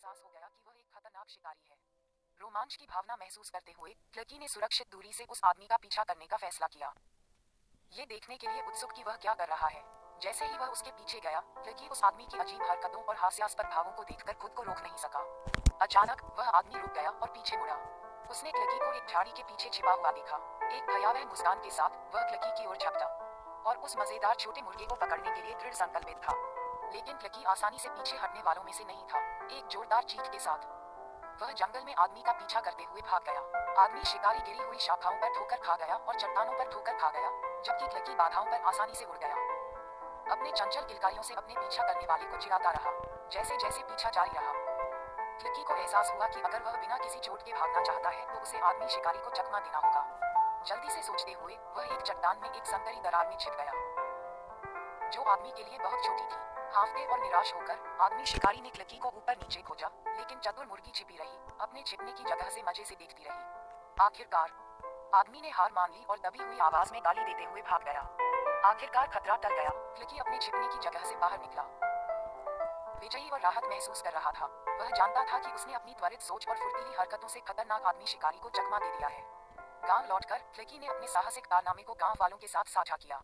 एहसास हो गया कि वह एक खतरनाक शिकारी है। रोमांच की भावना महसूस करते हुए क्लकी ने सुरक्षित दूरी से उस आदमी का पीछा करने का फैसला किया, ये देखने के लिए उत्सुक कि वह क्या कर रहा है। जैसे ही वह उसके पीछे गया, क्लकी उस आदमी की अजीब हरकतों और हास्यास्पद भावों को देखकर खुद को रोक नहीं सका। अचानक वह आदमी रुक गया और पीछे मुड़ा। उसने क्लकी को एक झाड़ी के पीछे छिपा हुआ देखा। एक भयावह मुस्कान के साथ वह क्लकी की ओर झपटा और उस मजेदार छोटे मुर्गे को पकड़ने के लिए दृढ़ संकल्पित था। लेकिन क्लकी आसानी से पीछे हटने वालों में से नहीं था। एक जोरदार चीख के साथ वह जंगल में आदमी का पीछा करते हुए भाग गया। आदमी शिकारी गिरी हुई शाखाओं पर ठोकर खा गया और चट्टानों पर ठोकर खा गया, जबकि क्लकी बाधाओं पर आसानी से उड़ गया। अपने चंचल किलकारियों से अपने पीछा करने वाले को चिढ़ाता रहा। जैसे जैसे पीछा जारी रहा, क्लकी को एहसास हुआ कि अगर वह बिना किसी चोट के भागना चाहता है तो उसे आदमी शिकारी को चकमा देना होगा। जल्दी से सोचते हुए वह एक चट्टान में एक संकरी दरार में छिप गया, जो आदमी के लिए बहुत छोटी थी। हांफते और निराश होकर आदमी शिकारी ने क्लकी को ऊपर नीचे खोजा, लेकिन चतुर मुर्गी छिपी रही, अपने छिपने की जगह से मजे से देखती रही। आखिरकार आदमी ने हार मान ली और दबी हुई आवाज में गाली देते हुए भाग गया। आखिरकार खतरा टल गया। क्लकी अपने छिपने की जगह से बाहर निकला, विजयी और राहत महसूस कर रहा था। वह जानता था कि उसने अपनी त्वरित सोच और फुर्तीली हरकतों से खतरनाक आदमी शिकारी को चकमा दे दिया है। गांव लौटकर क्लकी ने अपने साहसिक कारनामे को गांव वालों के साथ साझा किया,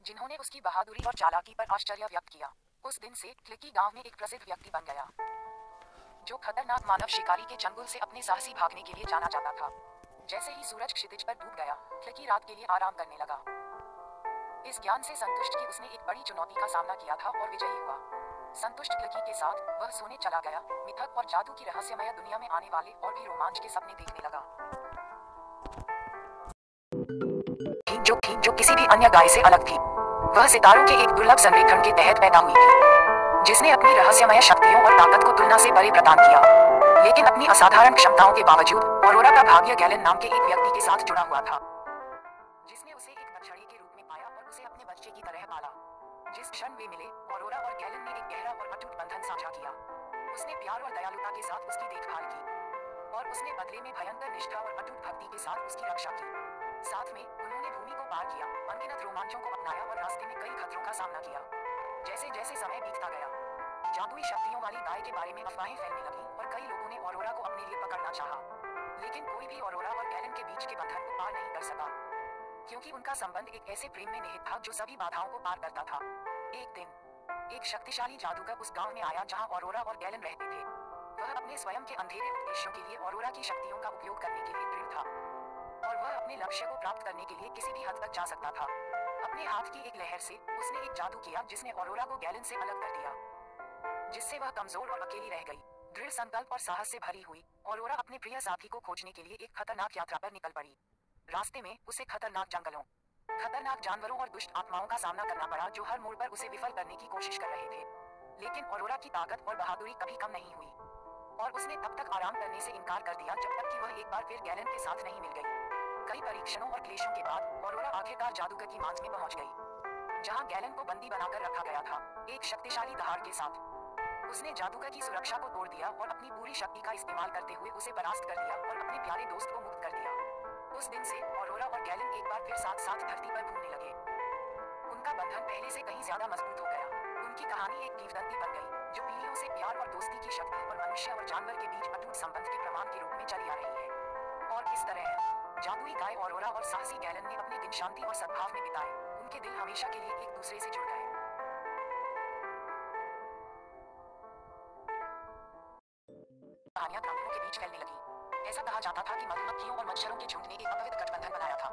जिन्होंने उसकी बहादुरी और चालाकी पर आश्चर्य व्यक्त किया। उस दिन से क्लकी गांव में एक प्रसिद्ध व्यक्ति बन गया, जो खतरनाक मानव शिकारी के चंगुल से अपने साहसी भागने के लिए जाना जाता था। जैसे ही सूरज क्षितिज पर डूब गया, क्लकी रात के लिए आराम करने लगा। इस ज्ञान से संतुष्ट कि उसने एक बड़ी चुनौती का सामना किया था और विजयी हुआ। संतुष्ट क्लकी के साथ वह सोने चला गया, मिथक और जादू की रहस्यमय दुनिया में आने वाले और भी रोमांच के सपने देखने लगा, जो किसी भी अन्य गाय से अलग थी। वह सितारों के एक दुर्लभ संरेखण के तहत पैदा हुई थी, जिसने अपनी रहस्यमय शक्तियों और ताकत को तुलना से परे प्रदान किया। लेकिन अपनी असाधारण क्षमताओं के बावजूद ऑरोरा का भाग्य गैलन नाम के एक व्यक्ति के साथ जुड़ा हुआ था, जिसने उसे एक बछड़े के रूप में पाया और उसे अपने बच्चे की तरह पाला। जिस क्षण वे मिले, ऑरोरा और गैलन ने एक गहरा और अटूट बंधन साझा किया। उसने प्यार और दयालुता के साथ उसकी देखभाल की और उसने बदले में भयंकर निष्ठा और अटूट भक्ति के साथ उसकी रक्षा की। साथ में उन्होंने भूमि को पार किया, अनगिनत रोमांचों को अपनाया और रास्ते में कई खतरों का सामना किया। जैसे जैसे समय बीतता गया, जादुई शक्तियों वाली गाय के बारे में अफवाहें फैलने लगीं और कई लोगों ने ऑरोरा को अपने लिए पकड़ना चाहा। लेकिन कोई भी ऑरोरा और गैलन के बीच के बंधन को पार नहीं कर सका, क्योंकि उनका संबंध एक ऐसे प्रेम में निहित था जो सभी बाधाओं को पार करता था। एक दिन एक शक्तिशाली जादूगर उस गांव में आया जहां ऑरोरा और गैलन रहते थे। वह अपने स्वयं के अंधेरे उद्देश्यों के लिए ऑरोरा की शक्तियों का उपयोग करने के लिए दृढ़ था, और वह अपने लक्ष्य को प्राप्त करने के लिए किसी भी हद तक जा सकता था। अपने हाथ की एक लहर से उसने एक जादू किया जिसने ऑरोरा को गैलन से अलग कर दिया, जिससे वह कमजोर और अकेली रह गई। दृढ़ संकल्प और साहस से भरी हुई ऑरोरा अपने प्रिय साथी को खोजने के लिए एक खतरनाक यात्रा पर निकल पड़ी। रास्ते में उसे खतरनाक जंगलों, खतरनाक जानवरों और दुष्ट आत्माओं का सामना करना पड़ा, जो हर मोड़ पर उसे विफल करने की कोशिश कर रहे थे। लेकिन ऑरोरा की ताकत और बहादुरी कभी कम नहीं हुई, और उसने तब तक आराम करने से इनकार कर दिया जब तक कि वह एक बार फिर गैलन के साथ नहीं मिल गई। कई परीक्षणों और क्लेशों के बाद ऑरोरा आखिरकार जादूगर की मांझ में पहुंच गई, जहां गैलन को बंदी बनाकर रखा गया था। एक शक्तिशाली दहाड़ के साथ उसने जादूगर की सुरक्षा को तोड़ दिया और अपनी पूरी शक्ति का इस्तेमाल करते हुए उसे परास्त कर दिया और अपने प्यारे दोस्त को मुक्त कर दिया। उस दिन से ऑरोरा और गैलन एक बार फिर साथ साथ धरती पर घूमने लगे। उनका बंधन पहले से कहीं ज्यादा मजबूत हो गया। उनकी कहानी एक किंवदंती बन गई, जो पीढ़ियों से प्यार और दोस्ती की शक्ति और मनुष्य और जानवर के बीच अटूट संबंध के प्रमाण के रूप में चली आ रही है। और इस तरह जादुई गाय ऑरोरा और साहसी गैलन ने अपने दिन शांति और सद्भाव में बिताए। उनके दिल हमेशा के लिए एक दूसरे से जुड़ गए। कहानियां ग्रामीणों के बीच फैलने लगी। ऐसा कहा जाता था कि मधुमक्खियों और मच्छरों के झुंड ने एक अपवित्र गठबंधन बनाया था,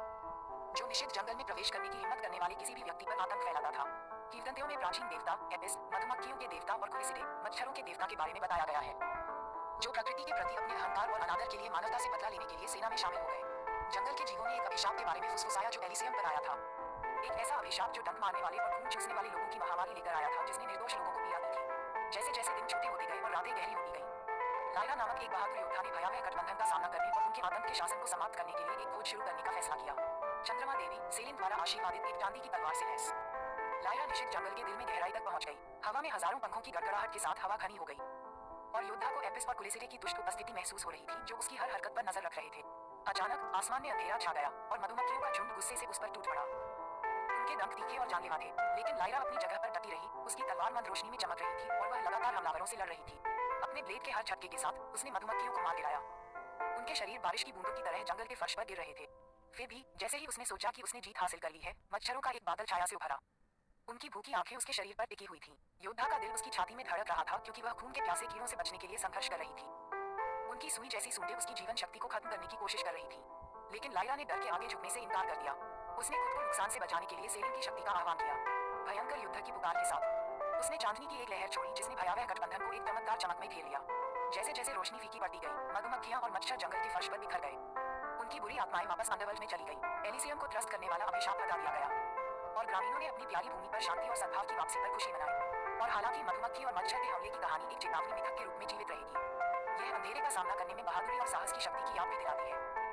जो निषिद्ध जंगल में प्रवेश करने की हिम्मत करने वाले किसी भी व्यक्ति पर आतंक फैलाता था। किंवदंतियों में प्राचीन देवता एपिस, मधुमक्खियों के देवता और कुलिसिडे, मच्छरों के देवता के बारे में बताया गया है, जो प्रकृति के प्रति अपने अहंकार और अनादर के लिए मानवता से बदला लेने के लिए सेना में शामिल हो गए। जंगल के जीवों ने एक अभिशाप के बारे में फुसफुसाया जो एलिसियम पर आया था। एक ऐसा अभिशाप जो डंक मारने वाले और खून चूसने वाले लोगों की महामारी लेकर आया था, जिसने निर्दोष लोगों को पीड़ा दी थी। जैसे जैसे दिन छोटे होते गए और रातें गहरी होती गईं, लायरा नामक एक बहादुर योद्धा ने भयावह गठबंधन का सामना करने और उनके आतंक के शासन को समाप्त करने के लिए एक खोज शुरू करने का फैसला किया। चंद्रमा देवी सेलिन द्वारा आशीर्वादित एक चांदी की तलवार से लैस लायरा निषिद्ध जंगल के दिल में गहराई तक पहुंच गई। हवा में हजारों पंखों की गड़गड़ाहट के साथ हवा घनी हो गई, और योद्धा को एपिस और कुलिसिडे की दुष्ट उपस्थिति महसूस हो रही थी, जो उसकी हर हरकत पर नजर रख रहे थे। अचानक आसमान में अंधेरा छा गया और मधुमक्खियों का झुंड गुस्से से उस पर टूट पड़ा। उनके डंक तीखे और जानलेवा थे, लेकिन लायरा अपनी जगह पर डटी रही। उसकी तलवार मंद रोशनी में चमक रही थी और वह लगातार हमलावरों से लड़ रही थी। अपने ब्लेड के हर झटके के साथ उसने मधुमक्खियों को मार गिराया। उनके शरीर बारिश की बूंदों की तरह जंगल के फर्श पर गिर रहे थे। फिर भी जैसे ही उसने सोचा कि उसने जीत हासिल कर ली है, मच्छरों का एक बादल छाया से उभरा। उनकी भूखी आंखें उसके शरीर पर टिकी हुई थीं। योद्धा का दिल उसकी छाती में धड़क रहा था क्योंकि वह खून के प्यासे कीड़ों से बचने के लिए संघर्ष कर रही थी। उनकी सुई जैसी सूंडें उसकी जीवन शक्ति को खत्म करने की कोशिश कर रही थी, लेकिन लायरा ने डर के आगे झुकने से इनकार कर दिया। उसने खुद को नुकसान से बचाने के लिए सेलिन की शक्ति का आह्वान किया, भयंकर युद्ध की पुकार के साथ। उसने चांदनी की एक लहर छोड़ी जिसने भयावह गठबंधन को एक चमकदार चमक में घेर लिया। जैसे जैसे रोशनी फीकी पड़ती गई, मधुमक्खियां और मच्छर जंगल के फर्श पर बिखर गए। उनकी बुरी आत्माएं वापस अंडरवर्ल्ड में चली गई। एलिसियम को त्रस्त करने वाला अभिशाप हटा दिया गया और ग्रामीणों ने अपनी प्यारी भूमि पर शांति और सद्भाव की वापसी पर खुशी मनाई। और हालांकि मधुमक्खी और मच्छर के हमले की कहानी एक चेतावनी मिथक के रूप में जीवित रहेगी, यह अंधेरे का सामना करने में बहादुरी और साहस की शक्ति की याद भी दिलाती है।